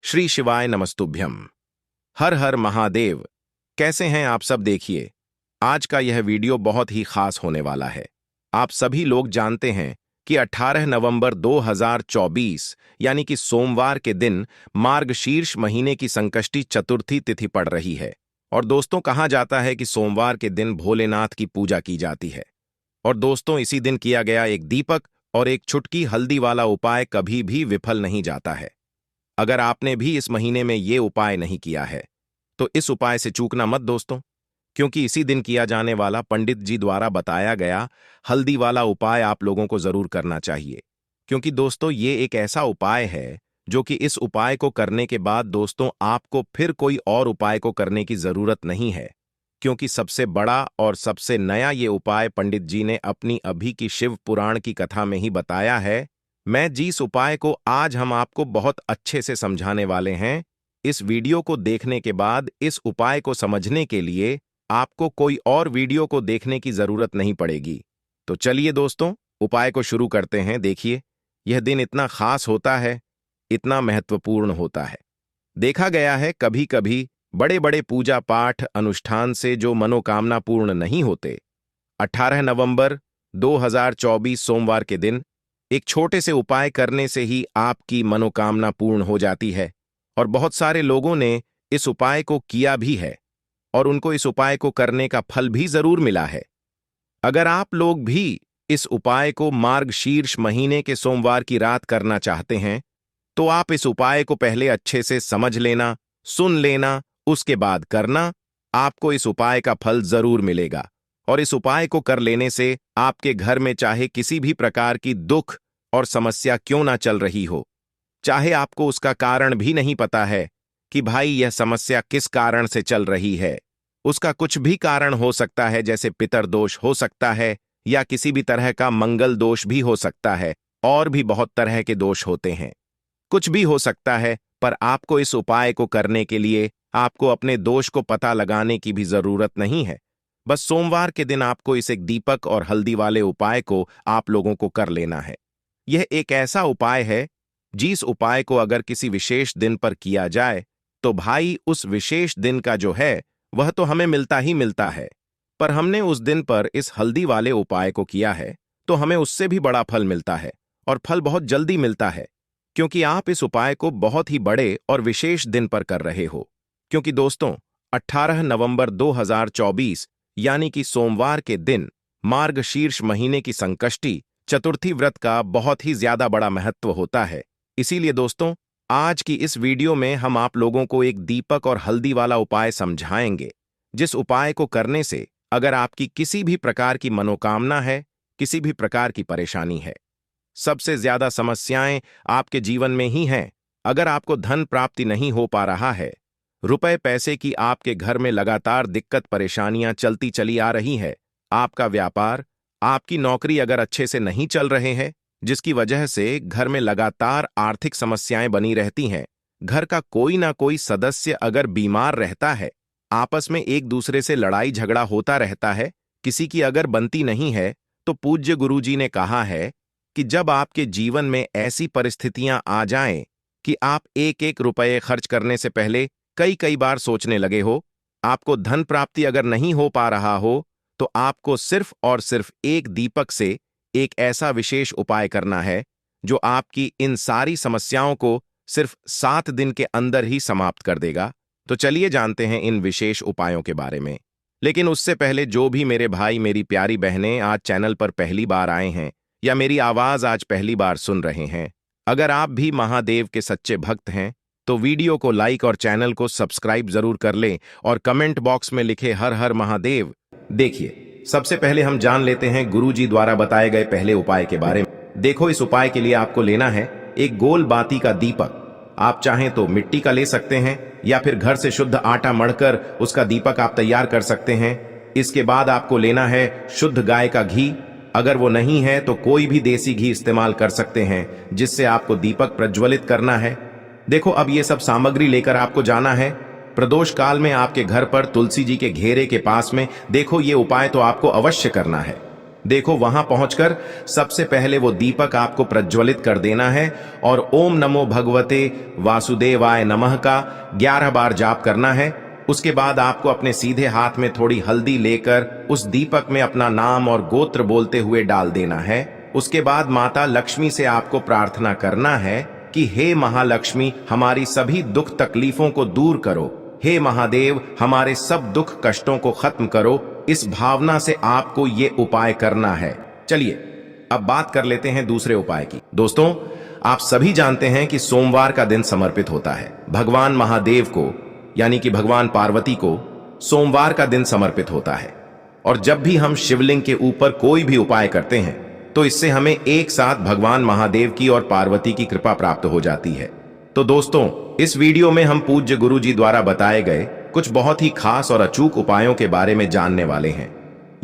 श्री शिवाय नमस्तुभ्यम। हर हर महादेव। कैसे हैं आप सब? देखिए, आज का यह वीडियो बहुत ही खास होने वाला है। आप सभी लोग जानते हैं कि 18 नवंबर 2024 यानी कि सोमवार के दिन मार्गशीर्ष महीने की संकष्टी चतुर्थी तिथि पड़ रही है। और दोस्तों, कहा जाता है कि सोमवार के दिन भोलेनाथ की पूजा की जाती है। और दोस्तों, इसी दिन किया गया एक दीपक और एक चुटकी हल्दी वाला उपाय कभी भी विफल नहीं जाता है। अगर आपने भी इस महीने में ये उपाय नहीं किया है तो इस उपाय से चूकना मत दोस्तों, क्योंकि इसी दिन किया जाने वाला पंडित जी द्वारा बताया गया हल्दी वाला उपाय आप लोगों को जरूर करना चाहिए। क्योंकि दोस्तों, ये एक ऐसा उपाय है जो कि इस उपाय को करने के बाद दोस्तों आपको फिर कोई और उपाय को करने की जरूरत नहीं है। क्योंकि सबसे बड़ा और सबसे नया ये उपाय पंडित जी ने अपनी अभी की शिव पुराण की कथा में ही बताया है। मैं जिस उपाय को आज हम आपको बहुत अच्छे से समझाने वाले हैं, इस वीडियो को देखने के बाद इस उपाय को समझने के लिए आपको कोई और वीडियो को देखने की जरूरत नहीं पड़ेगी। तो चलिए दोस्तों, उपाय को शुरू करते हैं। देखिए, यह दिन इतना खास होता है, इतना महत्वपूर्ण होता है। देखा गया है कभी कभी बड़े बड़े पूजा पाठ अनुष्ठान से जो मनोकामना पूर्ण नहीं होते, 18 नवंबर 2024 सोमवार के दिन एक छोटे से उपाय करने से ही आपकी मनोकामना पूर्ण हो जाती है। और बहुत सारे लोगों ने इस उपाय को किया भी है और उनको इस उपाय को करने का फल भी जरूर मिला है। अगर आप लोग भी इस उपाय को मार्गशीर्ष महीने के सोमवार की रात करना चाहते हैं तो आप इस उपाय को पहले अच्छे से समझ लेना, सुन लेना, उसके बाद करना। आपको इस उपाय का फल जरूर मिलेगा। और इस उपाय को कर लेने से आपके घर में चाहे किसी भी प्रकार की दुख और समस्या क्यों ना चल रही हो, चाहे आपको उसका कारण भी नहीं पता है कि भाई यह समस्या किस कारण से चल रही है, उसका कुछ भी कारण हो सकता है, जैसे पितरदोष हो सकता है या किसी भी तरह का मंगल दोष भी हो सकता है, और भी बहुत तरह के दोष होते हैं। कुछ भी हो सकता है, पर आपको इस उपाय को करने के लिए आपको अपने दोष को पता लगाने की भी जरूरत नहीं है। बस सोमवार के दिन आपको इस एक दीपक और हल्दी वाले उपाय को आप लोगों को कर लेना है। यह एक ऐसा उपाय है जिस उपाय को अगर किसी विशेष दिन पर किया जाए तो भाई उस विशेष दिन का जो है वह तो हमें मिलता ही मिलता है। पर हमने उस दिन पर इस हल्दी वाले उपाय को किया है तो हमें उससे भी बड़ा फल मिलता है, और फल बहुत जल्दी मिलता है, क्योंकि आप इस उपाय को बहुत ही बड़े और विशेष दिन पर कर रहे हो। क्योंकि दोस्तों, 18 नवंबर 2024 यानी कि सोमवार के दिन मार्गशीर्ष महीने की संकष्टी चतुर्थी व्रत का बहुत ही ज्यादा बड़ा महत्व होता है। इसीलिए दोस्तों, आज की इस वीडियो में हम आप लोगों को एक दीपक और हल्दी वाला उपाय समझाएंगे, जिस उपाय को करने से अगर आपकी किसी भी प्रकार की मनोकामना है, किसी भी प्रकार की परेशानी है, सबसे ज्यादा समस्याएं आपके जीवन में ही हैं। अगर आपको धन प्राप्ति नहीं हो पा रहा है, रुपए पैसे की आपके घर में लगातार दिक्कत परेशानियां चलती चली आ रही है, आपका व्यापार, आपकी नौकरी अगर अच्छे से नहीं चल रहे हैं, जिसकी वजह से घर में लगातार आर्थिक समस्याएं बनी रहती हैं, घर का कोई ना कोई सदस्य अगर बीमार रहता है, आपस में एक दूसरे से लड़ाई झगड़ा होता रहता है, किसी की अगर बनती नहीं है, तो पूज्य गुरुजी ने कहा है कि जब आपके जीवन में ऐसी परिस्थितियां आ जाएं कि आप एक एक रुपये खर्च करने से पहले कई कई बार सोचने लगे हो, आपको धन प्राप्ति अगर नहीं हो पा रहा हो, तो आपको सिर्फ और सिर्फ एक दीपक से एक ऐसा विशेष उपाय करना है जो आपकी इन सारी समस्याओं को सिर्फ 7 दिन के अंदर ही समाप्त कर देगा। तो चलिए जानते हैं इन विशेष उपायों के बारे में। लेकिन उससे पहले जो भी मेरे भाई मेरी प्यारी बहनें आज चैनल पर पहली बार आए हैं या मेरी आवाज आज पहली बार सुन रहे हैं, अगर आप भी महादेव के सच्चे भक्त हैं तो वीडियो को लाइक और चैनल को सब्सक्राइब जरूर कर लें और कमेंट बॉक्स में लिखे हर हर महादेव। देखिए, सबसे पहले हम जान लेते हैं गुरुजी द्वारा बताए गए पहले उपाय के बारे में। देखो, इस उपाय के लिए आपको लेना है एक गोल बाती का दीपक। आप चाहें तो मिट्टी का ले सकते हैं या फिर घर से शुद्ध आटा मढ़कर उसका दीपक आप तैयार कर सकते हैं। इसके बाद आपको लेना है शुद्ध गाय का घी। अगर वो नहीं है तो कोई भी देसी घी इस्तेमाल कर सकते हैं, जिससे आपको दीपक प्रज्वलित करना है। देखो, अब ये सब सामग्री लेकर आपको जाना है प्रदोष काल में आपके घर पर तुलसी जी के घेरे के पास में। देखो, ये उपाय तो आपको अवश्य करना है। देखो वहां पहुंचकर सबसे पहले वो दीपक आपको प्रज्वलित कर देना है और ओम नमो भगवते वासुदेवाय नमः का 11 बार जाप करना है। उसके बाद आपको अपने सीधे हाथ में थोड़ी हल्दी लेकर उस दीपक में अपना नाम और गोत्र बोलते हुए डाल देना है। उसके बाद माता लक्ष्मी से आपको प्रार्थना करना है कि हे महालक्ष्मी, हमारी सभी दुख तकलीफों को दूर करो। हे महादेव, हमारे सब दुख कष्टों को खत्म करो। इस भावना से आपको ये उपाय करना है। चलिए अब बात कर लेते हैं दूसरे उपाय की। दोस्तों, आप सभी जानते हैं कि सोमवार का दिन समर्पित होता है भगवान महादेव को, यानी कि भगवान पार्वती को सोमवार का दिन समर्पित होता है। और जब भी हम शिवलिंग के ऊपर कोई भी उपाय करते हैं तो इससे हमें एक साथ भगवान महादेव की और पार्वती की कृपा प्राप्त हो जाती है। तो दोस्तों, इस वीडियो में हम पूज्य गुरु जी द्वारा बताए गए कुछ बहुत ही खास और अचूक उपायों के बारे में जानने वाले हैं।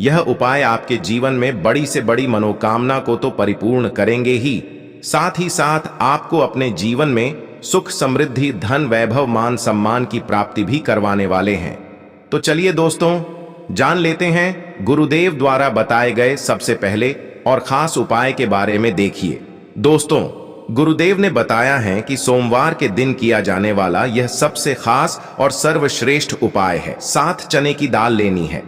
यह उपाय आपके जीवन में बड़ी से बड़ी मनोकामना को तो परिपूर्ण करेंगे ही साथ आपको अपने जीवन में सुख, समृद्धि, धन, वैभव, मान सम्मान की प्राप्ति भी करवाने वाले हैं। तो चलिए दोस्तों, जान लेते हैं गुरुदेव द्वारा बताए गए सबसे पहले और खास उपाय के बारे में। देखिए दोस्तों, गुरुदेव ने बताया है कि सोमवार के दिन किया जाने वाला यह सबसे खास और सर्वश्रेष्ठ उपाय है। 7 चने की दाल लेनी है।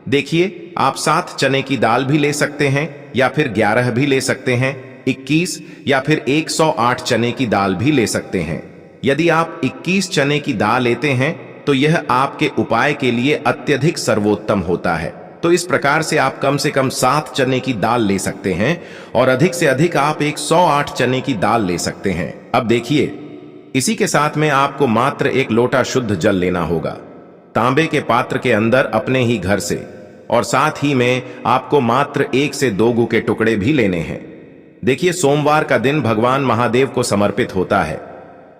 देखिए, आप 7 चने की दाल भी ले सकते हैं या फिर 11 भी ले सकते हैं, 21 या फिर 108 चने की दाल भी ले सकते हैं। यदि आप 21 चने की दाल लेते हैं तो यह आपके उपाय के लिए अत्यधिक सर्वोत्तम होता है। तो इस प्रकार से आप कम से कम 7 चने की दाल ले सकते हैं और अधिक से अधिक आप 108 चने की दाल ले सकते हैं। अब देखिए, इसी के साथ में आपको मात्र 1 लोटा शुद्ध जल लेना होगा तांबे के पात्र के अंदर अपने ही घर से, और साथ ही में आपको मात्र 1 से 2 गू के टुकड़े भी लेने हैं। देखिए, सोमवार का दिन भगवान महादेव को समर्पित होता है।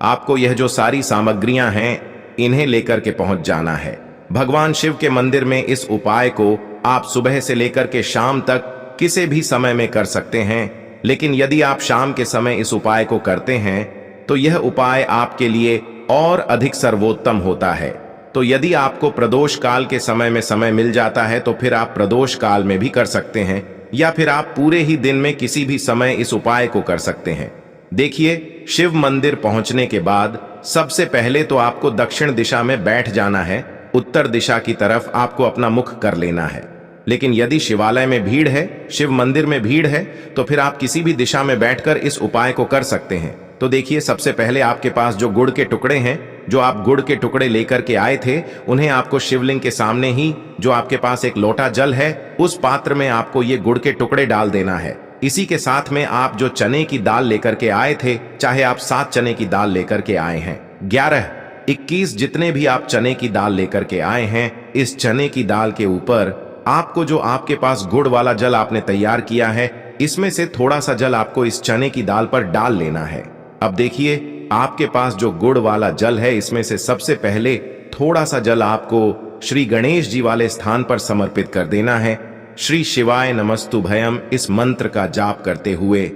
आपको यह जो सारी सामग्रियां हैं इन्हें लेकर के पहुंच जाना है। भगवान शिव के मंदिर में इस उपाय को आप सुबह से लेकर के शाम तक किसी भी समय में कर सकते हैं। लेकिन यदि आप शाम के समय इस उपाय को करते हैं तो यह उपाय आपके लिए और अधिक सर्वोत्तम होता है। तो यदि आपको प्रदोष काल के समय में समय मिल जाता है तो फिर आप प्रदोष काल में भी कर सकते हैं, या फिर आप पूरे ही दिन में किसी भी समय इस उपाय को कर सकते हैं। देखिए, शिव मंदिर पहुंचने के बाद सबसे पहले तो आपको दक्षिण दिशा में बैठ जाना है। उत्तर दिशा की तरफ आपको अपना मुख कर लेना है। लेकिन यदि शिवालय में भीड़ है, शिव मंदिर में भीड़ है, तो फिर आप किसी भी दिशा में बैठकर इस उपाय को कर सकते हैं। तो देखिए, सबसे पहले आपके पास जो गुड़ के टुकड़े हैं, जो आप गुड़ के टुकड़े लेकर के आए थे, उन्हें आपको शिवलिंग के सामने ही जो आपके पास 1 लोटा जल है उस पात्र में आपको ये गुड़ के टुकड़े डाल देना है। इसी के साथ में आप जो चने की दाल लेकर के आए थे, चाहे आप 7 चने की दाल लेकर के आए हैं, 11, 21 जितने भी आप चने की दाल लेकर के आए हैं, इस चने की दाल के ऊपर आपको जो आपके पास गुड़ वाला जल आपने तैयार किया है, इसमें से थोड़ा सा जल आपको इस चने की दाल पर डाल लेना है। अब देखिए, आपके पास जो गुड़ वाला जल है, इसमें से सबसे पहले थोड़ा सा जल आपको श्री गणेश जी वाले स्थान पर समर्पित कर देना है। श्री शिवाय नमस्तुभयम इस मंत्र का जाप करते हुए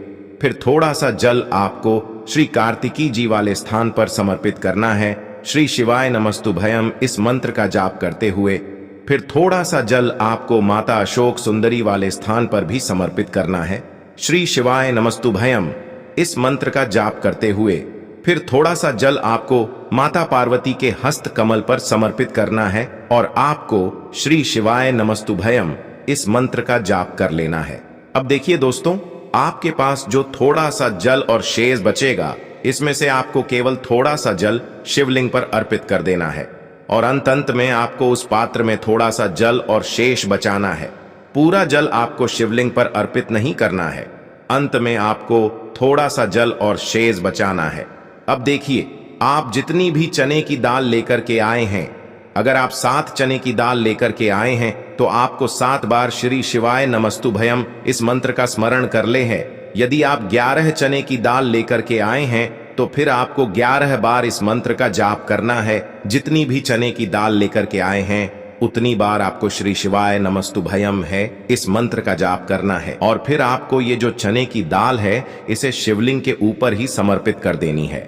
फिर थोड़ा सा जल आपको श्री कार्तिकी जी वाले स्थान पर समर्पित करना है। श्री शिवाय नमस्तुभयम इस मंत्र का जाप करते हुए फिर थोड़ा सा जल आपको माता अशोक सुंदरी वाले स्थान पर भी समर्पित करना है। श्री शिवाय नमस्तुभयम इस मंत्र का जाप करते हुए फिर थोड़ा सा जल आपको माता पार्वती के हस्त कमल पर समर्पित करना है और आपको श्री शिवाय नमस्तुभयम इस मंत्र का जाप कर लेना है। अब देखिए दोस्तों, आपके पास जो थोड़ा सा जल और शेष बचेगा, इसमें से आपको केवल थोड़ा सा जल शिवलिंग पर अर्पित कर देना है और अंत में आपको उस पात्र में थोड़ा सा जल और शेष बचाना है। पूरा जल आपको शिवलिंग पर अर्पित नहीं करना है, अंत में आपको थोड़ा सा जल और शेष बचाना है। अब देखिए, आप जितनी भी चने की दाल लेकर के आए हैं, अगर आप 7 चने की दाल लेकर के आए हैं तो आपको 7 बार श्री शिवाय नमस्तुभयम इस मंत्र का स्मरण कर ले है। यदि आप 11 चने की दाल लेकर के आए हैं तो फिर आपको 11 बार इस मंत्र का जाप करना है। जितनी भी चने की दाल लेकर के आए हैं उतनी बार आपको श्री शिवाय नमस्तुभयम है इस मंत्र का जाप करना है और फिर आपको ये जो चने की दाल है इसे शिवलिंग के ऊपर ही समर्पित कर देनी है।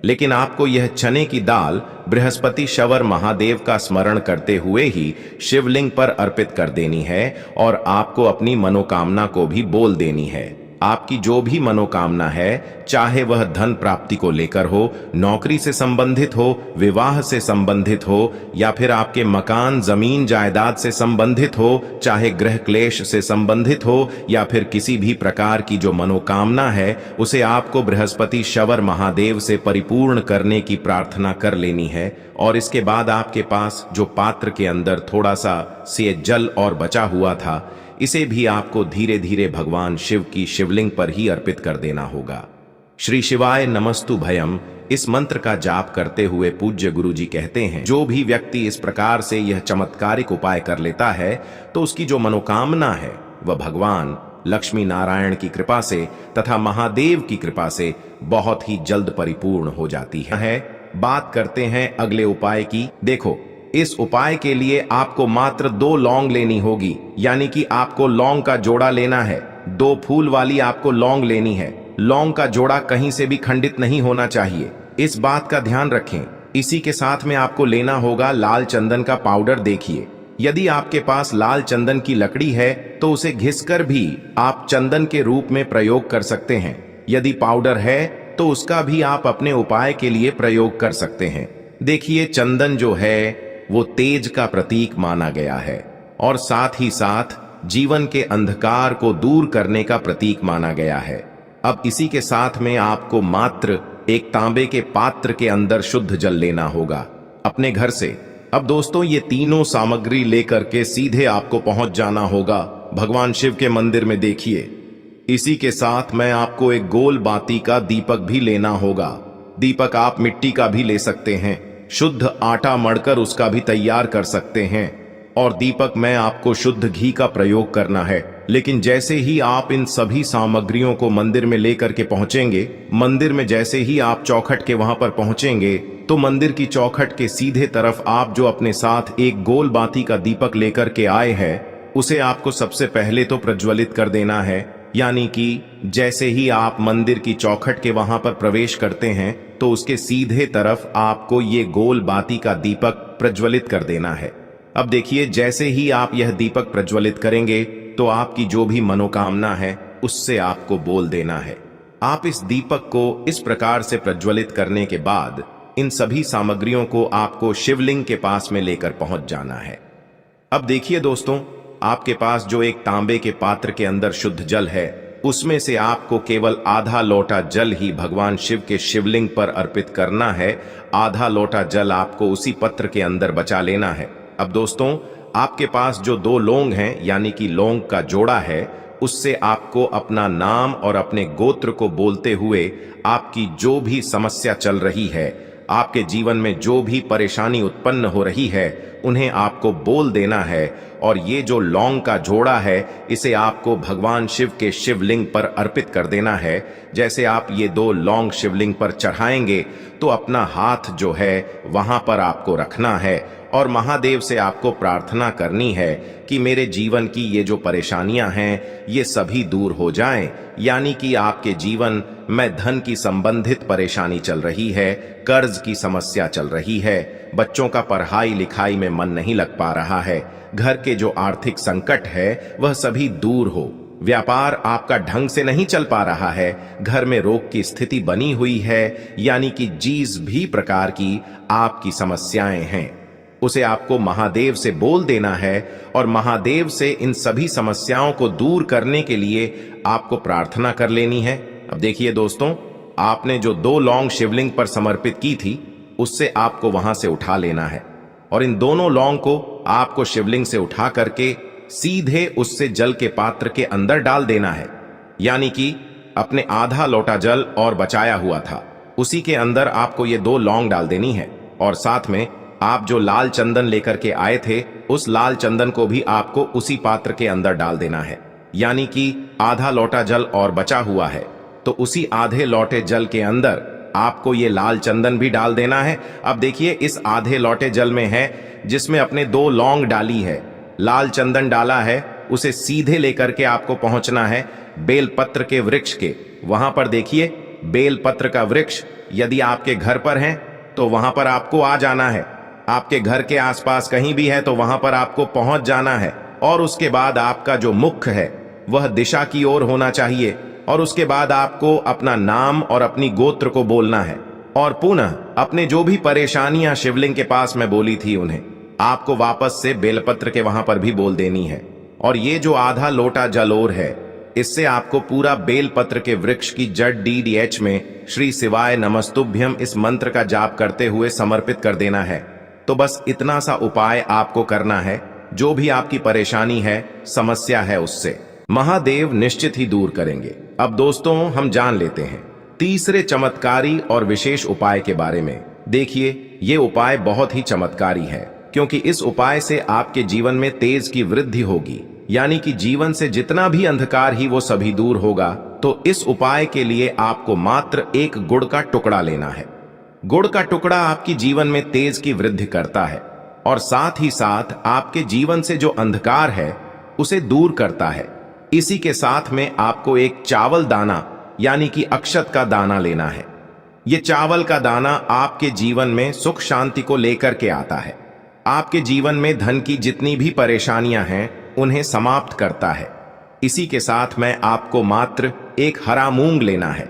लेकिन आपको यह चने की दाल बृहस्पति शवर महादेव का स्मरण करते हुए ही शिवलिंग पर अर्पित कर देनी है और आपको अपनी मनोकामना को भी बोल देनी है। आपकी जो भी मनोकामना है, चाहे वह धन प्राप्ति को लेकर हो, नौकरी से संबंधित हो, विवाह से संबंधित हो, या फिर आपके मकान जमीन जायदाद से संबंधित हो, चाहे गृह क्लेश से संबंधित हो, या फिर किसी भी प्रकार की जो मनोकामना है, उसे आपको बृहस्पति शवर महादेव से परिपूर्ण करने की प्रार्थना कर लेनी है। और इसके बाद आपके पास जो पात्र के अंदर थोड़ा सा से जल और बचा हुआ था, इसे भी आपको धीरे धीरे भगवान शिव की शिवलिंग पर ही अर्पित कर देना होगा। श्री शिवाय नमस्तु भयम इस मंत्र का जाप करते हुए पूज्य गुरु जी कहते हैं, जो भी व्यक्ति इस प्रकार से यह चमत्कारिक उपाय कर लेता है तो उसकी जो मनोकामना है वह भगवान लक्ष्मी नारायण की कृपा से तथा महादेव की कृपा से बहुत ही जल्द परिपूर्ण हो जाती है। बात करते हैं अगले उपाय की। देखो, इस उपाय के लिए आपको मात्र 2 लौंग लेनी होगी, यानी कि आपको लौंग का जोड़ा लेना है। 2 फूल वाली आपको लौंग लेनी है। लौंग का जोड़ा कहीं से भी खंडित नहीं होना चाहिए, इस बात का ध्यान रखें। इसी के साथ में आपको लेना होगा लाल चंदन का पाउडर। देखिए, यदि आपके पास लाल चंदन की लकड़ी है तो उसे घिसकर भी आप चंदन के रूप में प्रयोग कर सकते हैं। यदि पाउडर है तो उसका भी आप अपने उपाय के लिए प्रयोग कर सकते हैं। देखिए, चंदन जो है वो तेज का प्रतीक माना गया है और साथ ही साथ जीवन के अंधकार को दूर करने का प्रतीक माना गया है। अब इसी के साथ में आपको मात्र एक तांबे के पात्र के अंदर शुद्ध जल लेना होगा अपने घर से। अब दोस्तों, ये तीनों सामग्री लेकर के सीधे आपको पहुंच जाना होगा भगवान शिव के मंदिर में। देखिए, इसी के साथ में आपको एक गोल बाती का दीपक भी लेना होगा। दीपक आप मिट्टी का भी ले सकते हैं, शुद्ध आटा मढ़कर उसका भी तैयार कर सकते हैं। और दीपक में आपको शुद्ध घी का प्रयोग करना है। लेकिन जैसे ही आप इन सभी सामग्रियों को मंदिर में लेकर के पहुंचेंगे, मंदिर में जैसे ही आप चौखट के वहां पर पहुंचेंगे, तो मंदिर की चौखट के सीधे तरफ आप जो अपने साथ एक गोल बाती का दीपक लेकर के आए हैं, उसे आपको सबसे पहले तो प्रज्वलित कर देना है। यानी कि जैसे ही आप मंदिर की चौखट के वहां पर प्रवेश करते हैं तो उसके सीधे तरफ आपको ये गोल बाती का दीपक प्रज्वलित कर देना है। अब देखिए, जैसे ही आप यह दीपक प्रज्वलित करेंगे तो आपकी जो भी मनोकामना है उससे आपको बोल देना है। आप इस दीपक को इस प्रकार से प्रज्वलित करने के बाद इन सभी सामग्रियों को आपको शिवलिंग के पास में लेकर पहुंच जाना है। अब देखिए दोस्तों, आपके पास जो एक तांबे के पात्र के अंदर शुद्ध जल है, उसमें से आपको केवल आधा लोटा जल ही भगवान शिव के शिवलिंग पर अर्पित करना है। आधा लोटा जल आपको उसी पत्र के अंदर बचा लेना है। अब दोस्तों, आपके पास जो 2 लौंग हैं, यानी कि लौंग का जोड़ा है, उससे आपको अपना नाम और अपने गोत्र को बोलते हुए आपकी जो भी समस्या चल रही है, आपके जीवन में जो भी परेशानी उत्पन्न हो रही है, उन्हें आपको बोल देना है। और ये जो लौंग का जोड़ा है, इसे आपको भगवान शिव के शिवलिंग पर अर्पित कर देना है। जैसे आप ये 2 लौंग शिवलिंग पर चढ़ाएंगे तो अपना हाथ जो है वहां पर आपको रखना है और महादेव से आपको प्रार्थना करनी है कि मेरे जीवन की ये जो परेशानियां हैं ये सभी दूर हो जाएं। यानी कि आपके जीवन में धन की संबंधित परेशानी चल रही है, कर्ज की समस्या चल रही है, बच्चों का पढ़ाई लिखाई में मन नहीं लग पा रहा है, घर के जो आर्थिक संकट है वह सभी दूर हो, व्यापार आपका ढंग से नहीं चल पा रहा है, घर में रोग की स्थिति बनी हुई है, यानी कि जिस भी प्रकार की आपकी समस्याएं हैं उसे आपको महादेव से बोल देना है और महादेव से इन सभी समस्याओं को दूर करने के लिए आपको प्रार्थना कर लेनी है। अब देखिए दोस्तों, आपने जो 2 लौंग शिवलिंग पर समर्पित की थी, उससे आपको वहां से उठा लेना है और इन दोनों लौंग को आपको शिवलिंग से उठा करके सीधे उससे जल के पात्र के अंदर डाल देना है। यानी कि अपने आधा लोटा जल और बचाया हुआ था, उसी के अंदर आपको ये 2 लौंग डाल देनी है और साथ में आप जो लाल चंदन लेकर के आए थे, उस लाल चंदन को भी आपको उसी पात्र के अंदर डाल देना है। यानी कि आधा लोटा जल और बचा हुआ है तो उसी आधे लोटे जल के अंदर आपको ये लाल चंदन भी डाल देना है। अब देखिए, इस आधे लोटे जल में है जिसमें अपने 2 लौंग डाली है, लाल चंदन डाला है, उसे सीधे लेकर के आपको पहुंचना है बेलपत्र के वृक्ष के। वहां पर देखिए बेलपत्र का वृक्ष यदि आपके घर पर है तो वहां पर आपको आ जाना है। आपके घर के आसपास कहीं भी है तो वहां पर आपको पहुंच जाना है। और उसके बाद आपका जो मुख है वह दिशा की ओर होना चाहिए। और उसके बाद आपको अपना नाम और अपनी गोत्र को बोलना है। और पुनः अपने जो भी परेशानियां शिवलिंग के पास में बोली थी उन्हें आपको वापस से बेलपत्र के वहां पर भी बोल देनी है। और ये जो आधा लोटा जल और है, इससे आपको पूरा बेलपत्र के वृक्ष की जड़ DDH में श्री शिवाय नमस्तुभ्यम इस मंत्र का जाप करते हुए समर्पित कर देना है। तो बस इतना सा उपाय आपको करना है। जो भी आपकी परेशानी है, समस्या है, उससे महादेव निश्चित ही दूर करेंगे। अब दोस्तों हम जान लेते हैं तीसरे चमत्कारी और विशेष उपाय के बारे में। देखिए, ये उपाय बहुत ही चमत्कारी है क्योंकि इस उपाय से आपके जीवन में तेज की वृद्धि होगी, यानी कि जीवन से जितना भी अंधकार ही वो सभी दूर होगा। तो इस उपाय के लिए आपको मात्र एक गुड़ का टुकड़ा लेना है। गुड़ का टुकड़ा आपकी जीवन में तेज की वृद्धि करता है और साथ ही साथ आपके जीवन से जो अंधकार है उसे दूर करता है। इसी के साथ में आपको एक चावल दाना यानी कि अक्षत का दाना लेना है। ये चावल का दाना आपके जीवन में सुख शांति को लेकर के आता है। आपके जीवन में धन की जितनी भी परेशानियां हैं उन्हें समाप्त करता है। इसी के साथ में आपको मात्र एक हरा मूंग लेना है।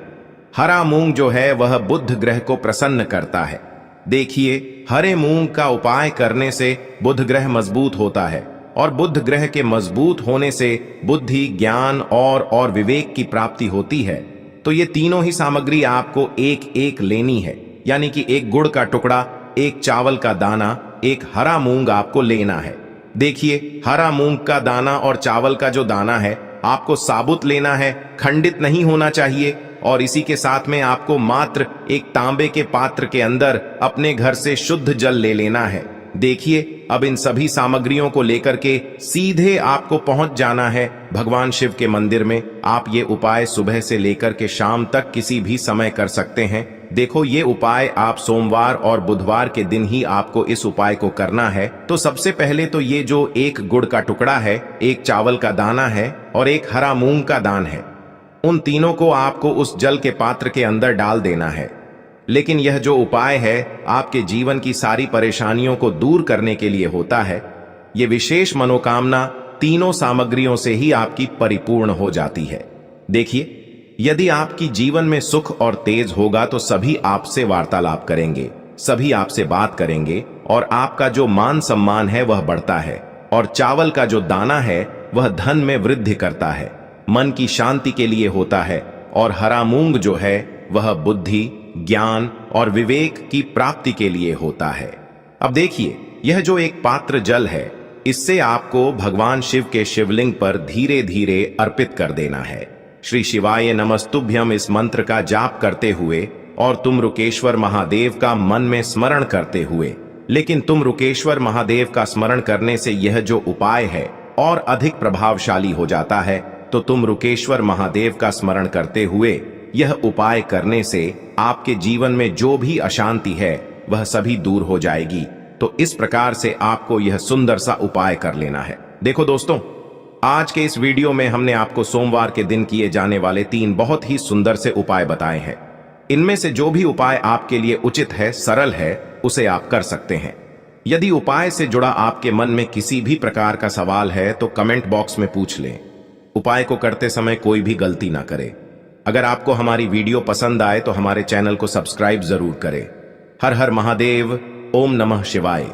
हरा मूंग जो है वह बुध ग्रह को प्रसन्न करता है। देखिए, हरे मूंग का उपाय करने से बुध ग्रह मजबूत होता है और बुध ग्रह के मजबूत होने से बुद्धि, ज्ञान और विवेक की प्राप्ति होती है। तो ये तीनों ही सामग्री आपको एक एक लेनी है, यानी कि एक गुड़ का टुकड़ा, एक चावल का दाना, एक हरा मूंग आपको लेना है। देखिए, हरा मूंग का दाना और चावल का जो दाना है आपको साबुत लेना है, खंडित नहीं होना चाहिए। और इसी के साथ में आपको मात्र एक तांबे के पात्र के अंदर अपने घर से शुद्ध जल ले लेना है। देखिए, अब इन सभी सामग्रियों को लेकर के सीधे आपको पहुंच जाना है भगवान शिव के मंदिर में। आप ये उपाय सुबह से लेकर के शाम तक किसी भी समय कर सकते हैं। देखो, ये उपाय आप सोमवार और बुधवार के दिन ही आपको इस उपाय को करना है। तो सबसे पहले तो ये जो एक गुड़ का टुकड़ा है, एक चावल का दाना है और एक हरा मूंग का दान है, उन तीनों को आपको उस जल के पात्र के अंदर डाल देना है। लेकिन यह जो उपाय है आपके जीवन की सारी परेशानियों को दूर करने के लिए होता है। ये विशेष मनोकामना तीनों सामग्रियों से ही आपकी परिपूर्ण हो जाती है। देखिए, यदि आपकी जीवन में सुख और तेज होगा तो सभी आपसे वार्तालाप करेंगे, सभी आपसे बात करेंगे और आपका जो मान सम्मान है वह बढ़ता है। और चावल का जो दाना है वह धन में वृद्धि करता है, मन की शांति के लिए होता है। और हरा मूंग जो है वह बुद्धि, ज्ञान और विवेक की प्राप्ति के लिए होता है। अब देखिए, यह जो एक पात्र जल है, इससे आपको भगवान शिव के शिवलिंग पर धीरे धीरे अर्पित कर देना है। श्री शिवाय नमस्तुभ्यम इस मंत्र का जाप करते हुए और तुम रुकेश्वर महादेव का मन में स्मरण करते हुए। लेकिन तुम रुकेश्वर महादेव का स्मरण करने से यह जो उपाय है और अधिक प्रभावशाली हो जाता है। तो तुम रुकेश्वर महादेव का स्मरण करते हुए यह उपाय करने से आपके जीवन में जो भी अशांति है वह सभी दूर हो जाएगी। तो इस प्रकार से आपको यह सुंदर सा उपाय कर लेना है। देखो दोस्तों, आज के इस वीडियो में हमने आपको सोमवार के दिन किए जाने वाले 3 बहुत ही सुंदर से उपाय बताए हैं। इनमें से जो भी उपाय आपके लिए उचित है, सरल है, उसे आप कर सकते हैं। यदि उपाय से जुड़ा आपके मन में किसी भी प्रकार का सवाल है तो कमेंट बॉक्स में पूछ लें। उपाय को करते समय कोई भी गलती ना करें। अगर आपको हमारी वीडियो पसंद आए तो हमारे चैनल को सब्सक्राइब जरूर करें। हर हर महादेव, ओम नमः शिवाय।